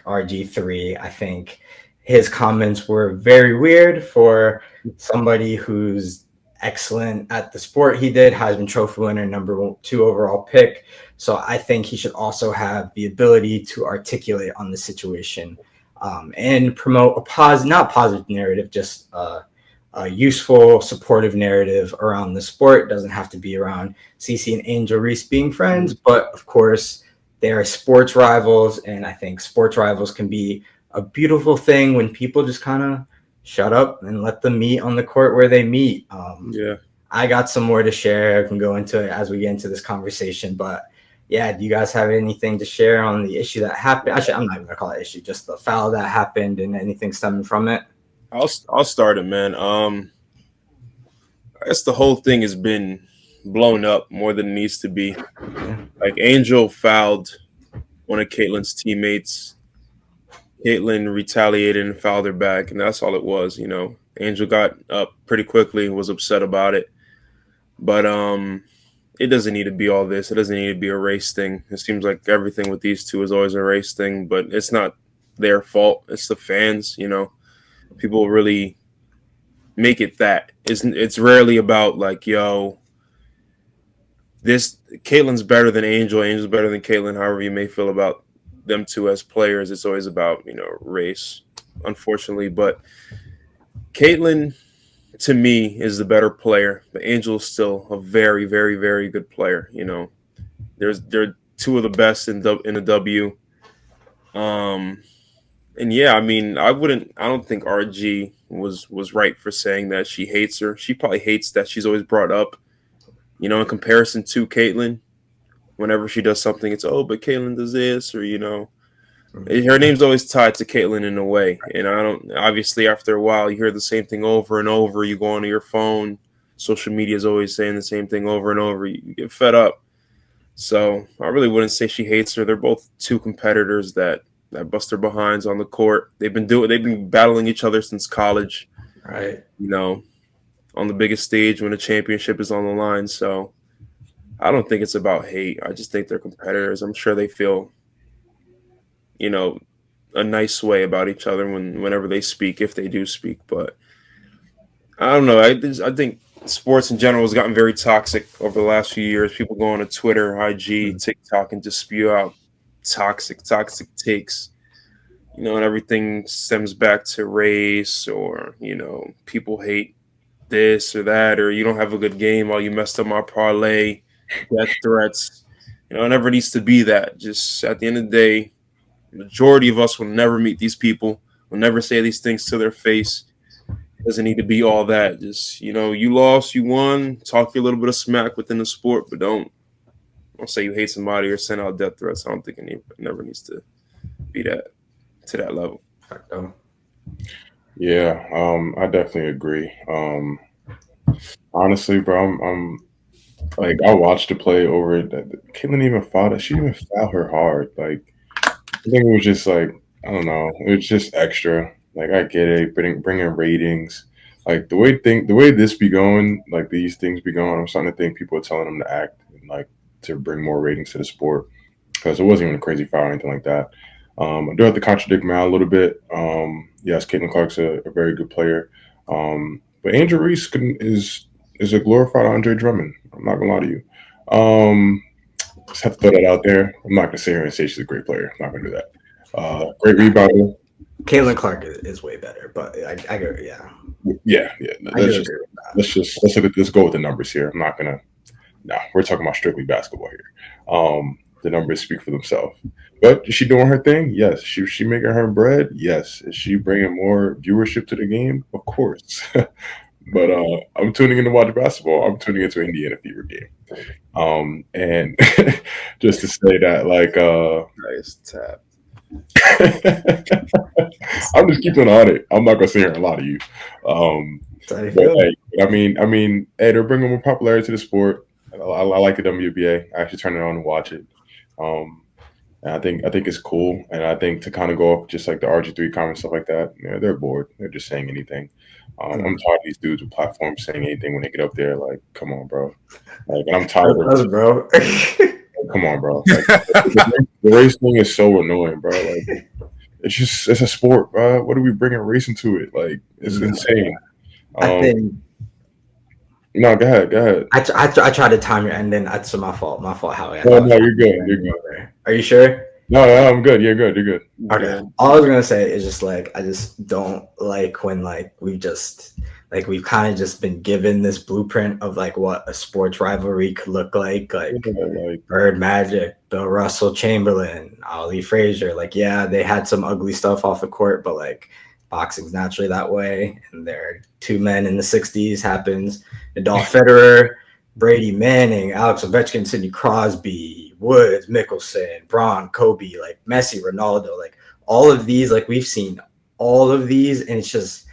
[SPEAKER 1] RG3, I think his comments were very weird for somebody who's excellent at the sport he did, Heisman Trophy winner, number 2 overall pick. So I think he should also have the ability to articulate on the situation and promote not positive narrative, just a useful, supportive narrative around the sport. It doesn't have to be around CeCe and Angel Reese being friends, but of course they are sports rivals, and I think sports rivals can be a beautiful thing when people just kind of shut up and let them meet on the court where they meet. I got some more to share. I can go into it as we get into this conversation, but yeah, do you guys have anything to share on the issue that happened? Actually, I'm not even gonna call it issue, just the foul that happened and anything stemming from it.
[SPEAKER 2] I'll start it, man. I guess the whole thing has been blown up more than it needs to be. Like, Angel fouled one of Caitlin's teammates. Caitlin retaliated and fouled her back, and that's all it was. Angel got up pretty quickly and was upset about it. But it doesn't need to be all this. It doesn't need to be a race thing. It seems like everything with these two is always a race thing, but it's not their fault. It's the fans. People really make it that. It's rarely about like, Caitlin's better than Angel. Angel's better than Caitlin. However you may feel about them two as players, it's always about race, unfortunately. But Caitlin, to me, is the better player, but Angel is still a very, very, very good player. They're two of the best in the W. And yeah, I mean, I don't think RG was right for saying that she hates her. She probably hates that she's always brought up, in comparison to Caitlin. Whenever she does something, it's, but Caitlin does this, or her name's always tied to Caitlin in a way. And obviously after a while you hear the same thing over and over. You go onto your phone, social media is always saying the same thing over and over. You get fed up. So I really wouldn't say she hates her. They're both two competitors that bust their behinds on the court. They've been battling each other since college.
[SPEAKER 1] Right.
[SPEAKER 2] On the biggest stage when a championship is on the line. So I don't think it's about hate. I just think they're competitors. I'm sure they feel, a nice way about each other whenever they speak, if they do speak. But I don't know. I think sports in general has gotten very toxic over the last few years. People go on to Twitter, IG, TikTok, and just spew out toxic takes. And everything stems back to race, or people hate this or that, or you don't have a good game, you messed up my parlay, death threats. It never needs to be that. Just at the end of the day, majority of us will never meet these people, will never say these things to their face. It doesn't need to be all that. Just, you lost, you won, talk a little bit of smack within the sport, but don't say you hate somebody or send out death threats. I don't think it never needs to be to that level.
[SPEAKER 3] Yeah, I definitely agree. Honestly, bro, I'm like, I watched the play over. Caitlin even fouled it. She didn't even foul her hard. Like, I think it was just like, I don't know. It was just extra. Like, I get it, bringing ratings. Like, the way this be going, like these things be going, I'm starting to think people are telling them to act and like to bring more ratings to the sport, because it wasn't even a crazy foul or anything like that. I do have to contradict Mal a little bit. Yes, Caitlin Clark's a very good player. But Angel Reese is a glorified Andre Drummond. I'm not gonna lie to you. Just have to throw that out there. I'm not gonna sit here and say she's a great player. I'm not gonna do that. Great rebounder.
[SPEAKER 1] Caitlin Clark is way better, but I go, yeah.
[SPEAKER 3] Yeah.
[SPEAKER 1] I do agree with that.
[SPEAKER 3] Let's go with the numbers here. I'm not gonna. No, we're talking about strictly basketball here. The numbers speak for themselves. But is she doing her thing? Yes. She making her bread? Yes. Is she bringing more viewership to the game? Of course. But I'm tuning in to watch basketball. I'm tuning into Indiana Fever game. And just to say that, like,
[SPEAKER 2] Nice tap.
[SPEAKER 3] I'm just keeping on it. I'm not gonna sit here and lie to you.
[SPEAKER 1] That's how you
[SPEAKER 3] But
[SPEAKER 1] feel.
[SPEAKER 3] hey, hey, they're bringing more popularity to the sport. I like the WBA. I actually turn it on and watch it. And I think it's cool. And I think to kind of go up just like the RG3 comments, stuff like that, they're bored. They're just saying anything. I'm tired of these dudes with platforms saying anything when they get up there. Like, come on, bro. Like, and I'm tired of
[SPEAKER 1] Us, bro.
[SPEAKER 3] come on, bro. Like, the race thing is so annoying, bro. Like, it's a sport, bro. What are we bringing racing to it? Like, it's insane.
[SPEAKER 1] I think
[SPEAKER 3] No, go ahead.
[SPEAKER 1] I tried to time your ending. That's my fault. My fault, Howie.
[SPEAKER 3] No, you're good.
[SPEAKER 1] Are you sure?
[SPEAKER 3] No, I'm good. You're good.
[SPEAKER 1] Okay.
[SPEAKER 2] Yeah.
[SPEAKER 1] All I was gonna say is just like I just don't like when like we've kind of just been given this blueprint of like what a sports rivalry could look like Bird Magic, Bill Russell, Chamberlain, Ali Frazier. Like, yeah, they had some ugly stuff off the court, but like boxing's naturally that way. And there are two men in the 60s happens. Nadal Federer, Brady Manning, Alex Ovechkin, Sidney Crosby, Woods, Mickelson, Braun, Kobe, like Messi, Ronaldo, like all of these, like we've seen all of these, and it's just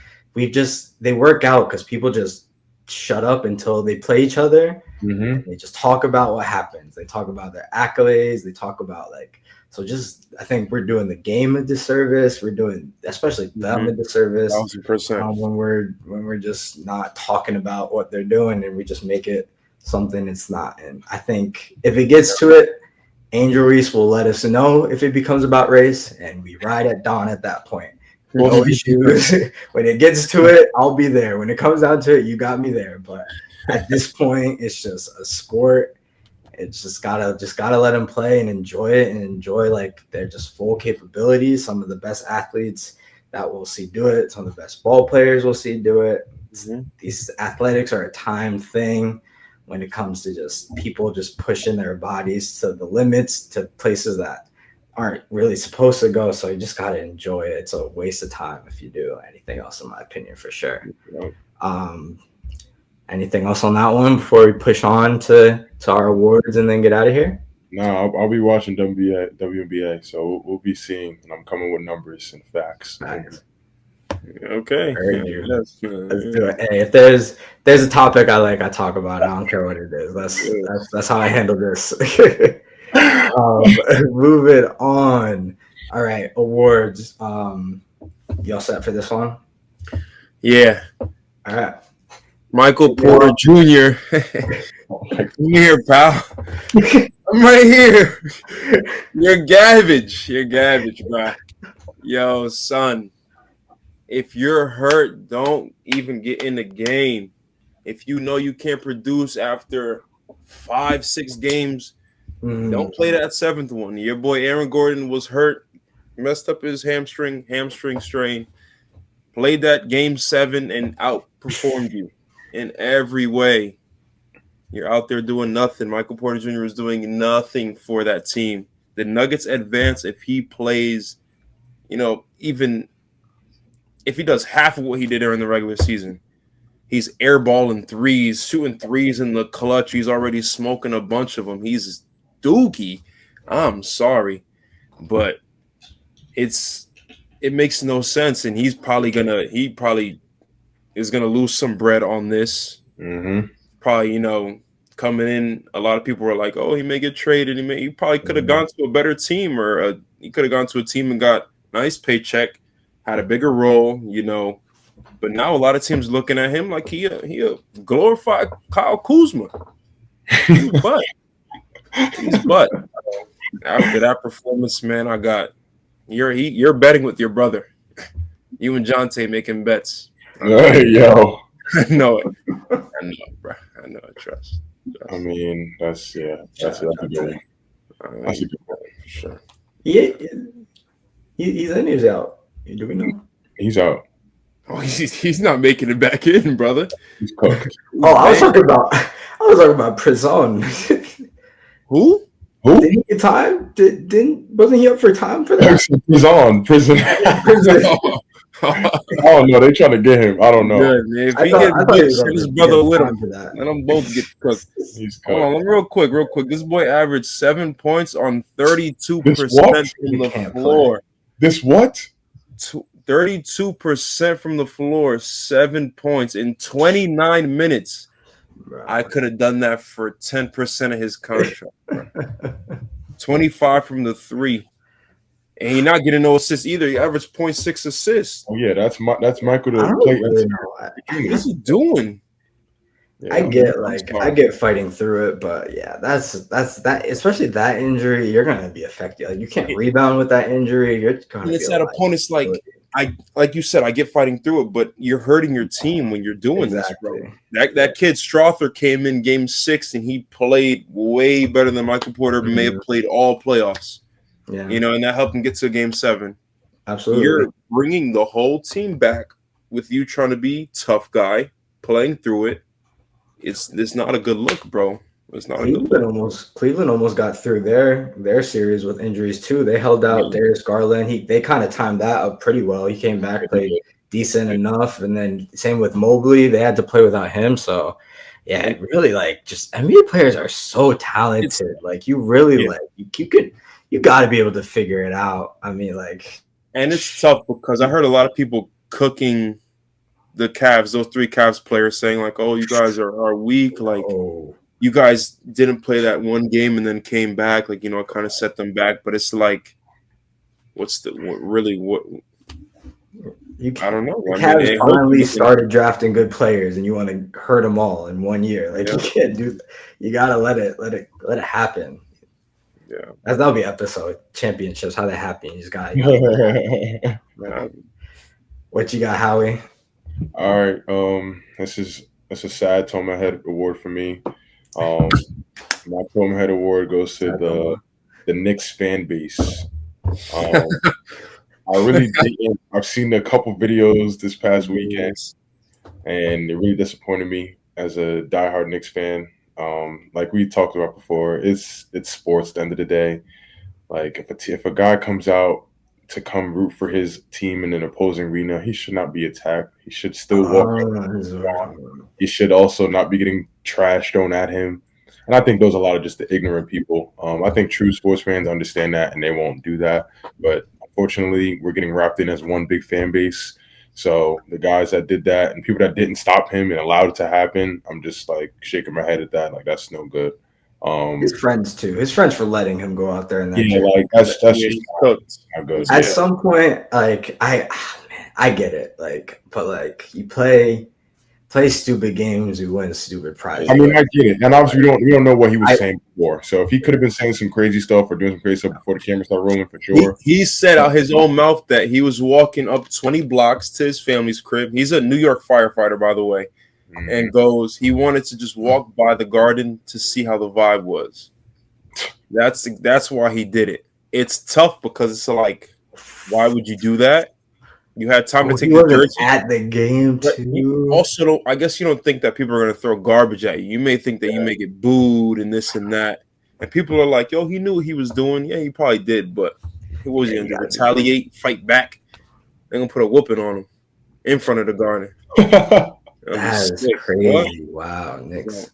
[SPEAKER 1] they work out because people just shut up until they play each other.
[SPEAKER 3] Mm-hmm.
[SPEAKER 1] They just talk about what happens. They talk about their accolades. They talk about I think we're doing the game a disservice. We're doing especially them a disservice
[SPEAKER 2] 1,000%.
[SPEAKER 1] when we're just not talking about what they're doing and we just make it something it's not. And I think if it gets to it, Angel Reese will let us know if it becomes about race, and we ride at dawn at that point. No issues. When it gets to it, I'll be there. When it comes down to it, you got me there. But at this point, it's just a sport. It's just gotta let them play and enjoy like their just full capabilities. Some of the best athletes that we'll see do it. Some of the best ball players we'll see do it. These athletics are a time thing when it comes to just people just pushing their bodies to the limits to places that aren't really supposed to go. So you just gotta enjoy it. It's a waste of time if you do anything else, in my opinion, for sure. Anything else on that one before we push on to our awards and then get out of here?
[SPEAKER 3] No, I'll be watching WNBA, so we'll be seeing, and I'm coming with numbers and facts.
[SPEAKER 1] Nice.
[SPEAKER 2] Okay.
[SPEAKER 1] Let's do it. Hey, if there's a topic I like, I talk about it. I don't care what it is. That's how I handle this. Move it on. All right, awards. Y'all set for this one?
[SPEAKER 2] Yeah.
[SPEAKER 1] All right.
[SPEAKER 2] Michael Porter Jr. I'm here, pal. I'm right here. You're garbage, bro. Yo, son. If you're hurt, don't even get in the game. If you know you can't produce after 5-6 games, don't play that 7th one. Your boy Aaron Gordon was hurt, messed up his hamstring strain, played that game 7 and outperformed you in every way. You're out there doing nothing. Michael Porter Jr. is doing nothing for that team. The Nuggets advance if he plays, even if he does half of what he did during the regular season. He's airballing threes, shooting threes in the clutch. He's already smoking a bunch of them. He's dookie. I'm sorry, but it makes no sense, and he probably is gonna lose some bread on this. Probably, coming in, a lot of people were like, "Oh, he may get traded. He probably could have gone to a better team, or he could have gone to a team and got a nice paycheck, had a bigger role, But now a lot of teams looking at him like he a glorified Kyle Kuzma. He's butt. After that performance, man, I got you're betting with your brother. You and Jonte making bets.
[SPEAKER 3] Yo.
[SPEAKER 2] I know it, bro. I know it. Trust.
[SPEAKER 3] I mean, that's a good one. That's a good one
[SPEAKER 2] for sure.
[SPEAKER 1] He's in his out. Do we know?
[SPEAKER 3] He's out.
[SPEAKER 2] Oh, he's not making it back in, brother.
[SPEAKER 3] He's cooked.
[SPEAKER 1] Oh, I was talking about Prison.
[SPEAKER 2] Who?
[SPEAKER 3] Who?
[SPEAKER 1] Did he get time? Wasn't he up for time for that?
[SPEAKER 3] He's on prison. Oh no, they trying to get him. I don't know.
[SPEAKER 2] Good, man. If
[SPEAKER 1] I
[SPEAKER 2] he
[SPEAKER 1] thought-
[SPEAKER 2] gets
[SPEAKER 1] I thought
[SPEAKER 2] good,
[SPEAKER 1] he was
[SPEAKER 2] send
[SPEAKER 1] on
[SPEAKER 2] his
[SPEAKER 1] the-
[SPEAKER 2] brother
[SPEAKER 1] yeah,
[SPEAKER 2] with
[SPEAKER 1] time
[SPEAKER 2] him.
[SPEAKER 1] for that.
[SPEAKER 2] Let them both get cooked.
[SPEAKER 3] He's
[SPEAKER 2] Hold on,
[SPEAKER 3] cooked.
[SPEAKER 2] real quick. This boy averaged 7 points on 32%
[SPEAKER 3] This what?
[SPEAKER 2] from
[SPEAKER 1] He
[SPEAKER 2] the
[SPEAKER 1] can't
[SPEAKER 2] floor.
[SPEAKER 3] This what?
[SPEAKER 2] 32% from the floor, 7 points in 29 minutes.
[SPEAKER 1] Bro.
[SPEAKER 2] I could have done that for 10% of his contract. Bro. 25 from the three. And he's not getting no assists either. He averaged 0.6 assists.
[SPEAKER 3] Oh yeah, that's Michael
[SPEAKER 1] I
[SPEAKER 3] to
[SPEAKER 1] don't
[SPEAKER 3] play.
[SPEAKER 1] really know.
[SPEAKER 2] What's he doing?
[SPEAKER 3] Yeah,
[SPEAKER 1] I get
[SPEAKER 3] I'm sorry.
[SPEAKER 1] I get fighting through it, but yeah, that's that. Especially that injury, you're gonna be affected. Like you can't rebound with that injury. You're gonna.
[SPEAKER 2] And it's
[SPEAKER 1] feel
[SPEAKER 2] at opponents like you said, I get fighting through it, but you're hurting your team when you're doing this, bro. That kid Strother came in game 6 and he played way better than Michael Porter may have played all playoffs.
[SPEAKER 1] Yeah,
[SPEAKER 2] You know, and that helped him get to game 7.
[SPEAKER 1] absolutely.
[SPEAKER 2] You're bringing the whole team back with you trying to be tough guy, playing through it. It's not a good look, bro. It's not a good look.
[SPEAKER 1] Cleveland almost got through their series with injuries too. They held out Darius Garland. They kind of timed that up pretty well. He came back, played decent enough, and then same with Mobley. They had to play without him. So yeah, it really just NBA players are so talented. Like you really you got to be able to figure it out. I mean,
[SPEAKER 2] and it's tough because I heard a lot of people cooking the Cavs, those 3 Cavs players, saying like, "Oh, you guys are weak. Like, you guys didn't play that one game and then came back. Like, it kind of set them back." But it's like, what? I don't know.
[SPEAKER 1] The Cavs finally started drafting good players, and you want to hurt them all in 1 year. Like you can't do that. You gotta let it happen.
[SPEAKER 2] Yeah,
[SPEAKER 1] that'll be episode championships. How they happen? You just got. What you got, Howie?
[SPEAKER 3] All right. This is a sad Toma Head award for me. My Toma Head award goes to the Knicks fan base. I really didn't. I've seen a couple videos this past weekend, and it really disappointed me as a diehard Knicks fan. Like we talked about before, it's sports at the end of the day. Like if a guy comes out to come root for his team in an opposing arena, he should not be attacked. He should still walk. He should also not be getting trash thrown at him. And I think those are a lot of just the ignorant people. I think true sports fans understand that and they won't do that. But unfortunately, we're getting wrapped in as one big fan base. So the guys that did that and people that didn't stop him and allowed it to happen, I'm just like shaking my head at that. Like that's no good.
[SPEAKER 1] His friends too. His friends for letting him go out there and
[SPEAKER 3] like that's just not good.
[SPEAKER 1] At some point, like I get it. Like, but like you play stupid games, you win stupid prizes.
[SPEAKER 3] I mean, I get it, and obviously we don't know what he was saying before. So if he could have been saying some crazy stuff or doing some crazy stuff before the camera started rolling, for sure.
[SPEAKER 2] He said out his own mouth that he was walking up 20 blocks to his family's crib. He's a New York firefighter, by the way. And he wanted to just walk by the garden to see how the vibe was. That's why he did it. It's tough because it's like, why would you do that? You had time to take the jersey
[SPEAKER 1] at the game too.
[SPEAKER 2] You also don't. I guess you don't think that people are going to throw garbage at you. You may think that you may get booed and this and that, and people are like, "Yo, he knew what he was doing. Yeah, he probably did, but what was he going to retaliate, fight back? They're going to put a whooping on him in front of the garden."
[SPEAKER 1] That is crazy. Wow, Knicks.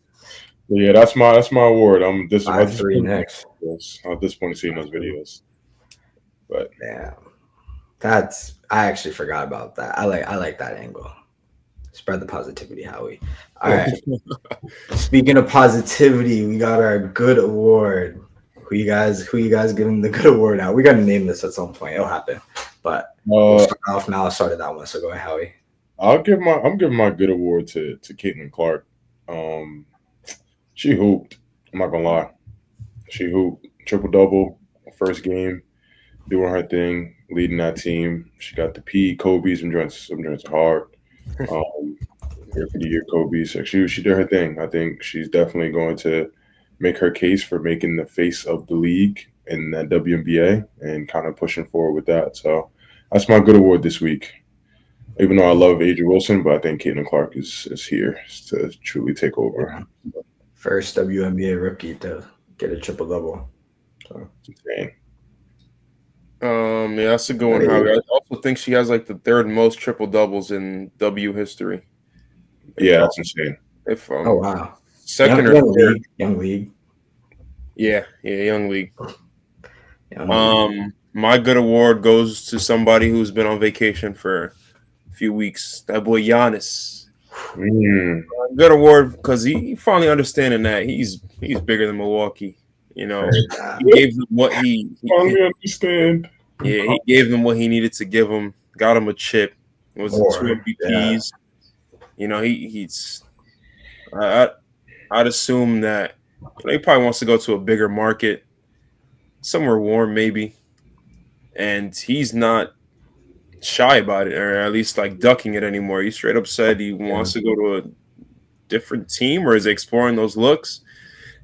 [SPEAKER 3] Yeah, that's my award. I'm this
[SPEAKER 1] 5-3 Knicks.
[SPEAKER 3] I'm disappointed seeing those videos. But
[SPEAKER 1] yeah, I actually forgot about that. I like that angle. Spread the positivity, Howie. All right. Speaking of positivity, we got our good award. Who you guys giving the good award out? We gotta name this at some point. It'll happen. But we'll start off now. I started that one, so go ahead, Howie.
[SPEAKER 3] I'm giving my good award to Caitlin Clark. She hooped. I'm not gonna lie. She hooped. Triple-double, first game, doing her thing, leading that team. She got the P. Kobe. Some joints are hard. Here for the year, Kobe. So she did her thing. I think she's definitely going to make her case for making the face of the league in that WNBA and kind of pushing forward with that. So That's my good award this week. Even though I love Adrian Wilson, but I think Caitlin Clark is here to truly take over.
[SPEAKER 1] First WNBA rookie to get a triple double. So.
[SPEAKER 3] Insane.
[SPEAKER 2] Yeah, that's a good one, Javi. I also think she has like the third most triple doubles in W history.
[SPEAKER 3] Yeah, that's insane.
[SPEAKER 2] If
[SPEAKER 1] oh wow,
[SPEAKER 2] second
[SPEAKER 1] young,
[SPEAKER 2] or third,
[SPEAKER 1] young league.
[SPEAKER 2] Yeah, young league. My good award goes to somebody who's been on vacation for a few weeks. That boy Giannis. Good award because he finally understanding that he's bigger than Milwaukee. You know, he gave them what he
[SPEAKER 3] finally understand.
[SPEAKER 2] Yeah, he gave them what he needed to give them. Got him a chip. It was 2 MVPs. Yeah. You know, he's. I'd assume that he probably wants to go to a bigger market, somewhere warm maybe, and he's not shy about it, or at least like ducking it anymore. He straight up said he wants to go to a different team, or is exploring those looks.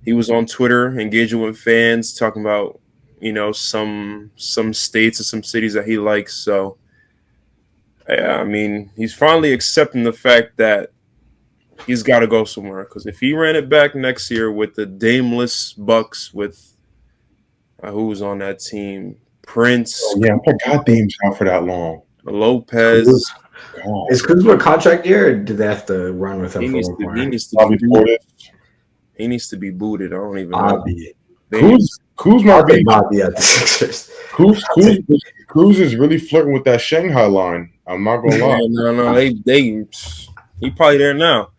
[SPEAKER 2] He was on Twitter engaging with fans, talking about, you know, some states and some cities that he likes. So, yeah, I mean, he's finally accepting the fact that he's got to go somewhere. Because if he ran it back next year with the Dameless Bucks, with who was on that team, Prince.
[SPEAKER 3] Oh, yeah, I forgot Dame's out for that long.
[SPEAKER 2] Lopez.
[SPEAKER 1] Is Kuzma contract year, or do they have to run with him
[SPEAKER 2] He
[SPEAKER 1] for
[SPEAKER 2] needs
[SPEAKER 1] one
[SPEAKER 2] to,
[SPEAKER 1] more?
[SPEAKER 2] he needs to be booted. He needs to be booted. I don't even know.
[SPEAKER 3] Kuz might be
[SPEAKER 1] Bobby at the Sixers.
[SPEAKER 3] Kuz is really flirting with that Shanghai line. I'm not gonna lie.
[SPEAKER 2] No, he probably there now,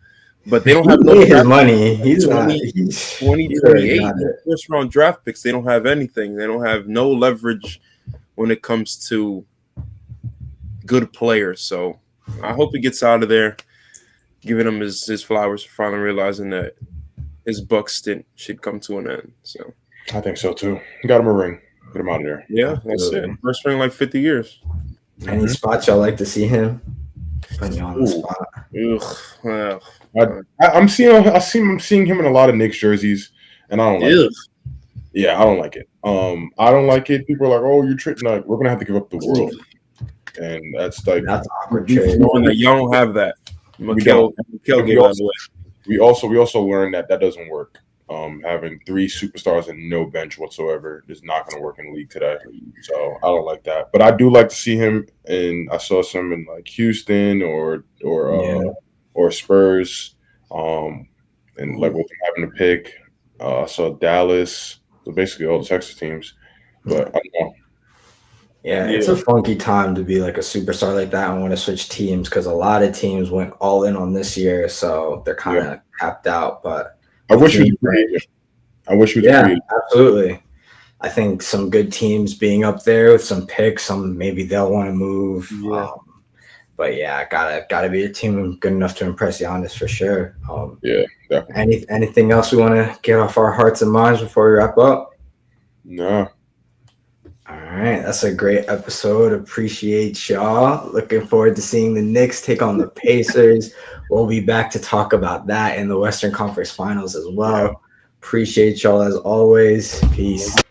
[SPEAKER 2] but they don't have
[SPEAKER 1] no his money. He's
[SPEAKER 2] 2028 first round draft picks. They don't have anything. They don't have no leverage when it comes to good players. So I hope he gets out of there, giving him his flowers for finally realizing that his Bucks stint should come to an end. So
[SPEAKER 3] I think so too. Got him a ring. Get him out of there.
[SPEAKER 2] Yeah, that's it. First ring like 50 years.
[SPEAKER 1] Any spots y'all like to see him? Putting you on the spot.
[SPEAKER 3] I'm seeing him in a lot of Knicks jerseys, and I don't like it. Yeah, I don't like it. I don't like it. People are like, "Oh, you're tripping." Like, we're gonna have to give up the world, and that's
[SPEAKER 1] awkward trade.
[SPEAKER 2] Y'all don't have that. Mikal gave that away.
[SPEAKER 3] We also learned that doesn't work. Having 3 superstars and no bench whatsoever is not going to work in the league today. So I don't like that. But I do like to see him, and I saw some in like Houston or Spurs, and like with them having to pick. I saw Dallas, so basically all the Texas teams. But I don't know.
[SPEAKER 1] Yeah, it's a funky time to be like a superstar like that and want to switch teams, because a lot of teams went all in on this year, so they're kind of capped out. But
[SPEAKER 3] I wish we could.
[SPEAKER 1] Absolutely. I think some good teams being up there with some picks, maybe they'll want to move.
[SPEAKER 3] Yeah.
[SPEAKER 1] But yeah, gotta be a team good enough to impress Giannis for sure.
[SPEAKER 3] Yeah, definitely.
[SPEAKER 1] Anything else we want to get off our hearts and minds before we wrap up?
[SPEAKER 3] No.
[SPEAKER 1] All right, that's a great episode. Appreciate y'all. Looking forward to seeing the Knicks take on the Pacers. We'll be back to talk about that in the Western Conference Finals as well. Appreciate y'all as always. Peace.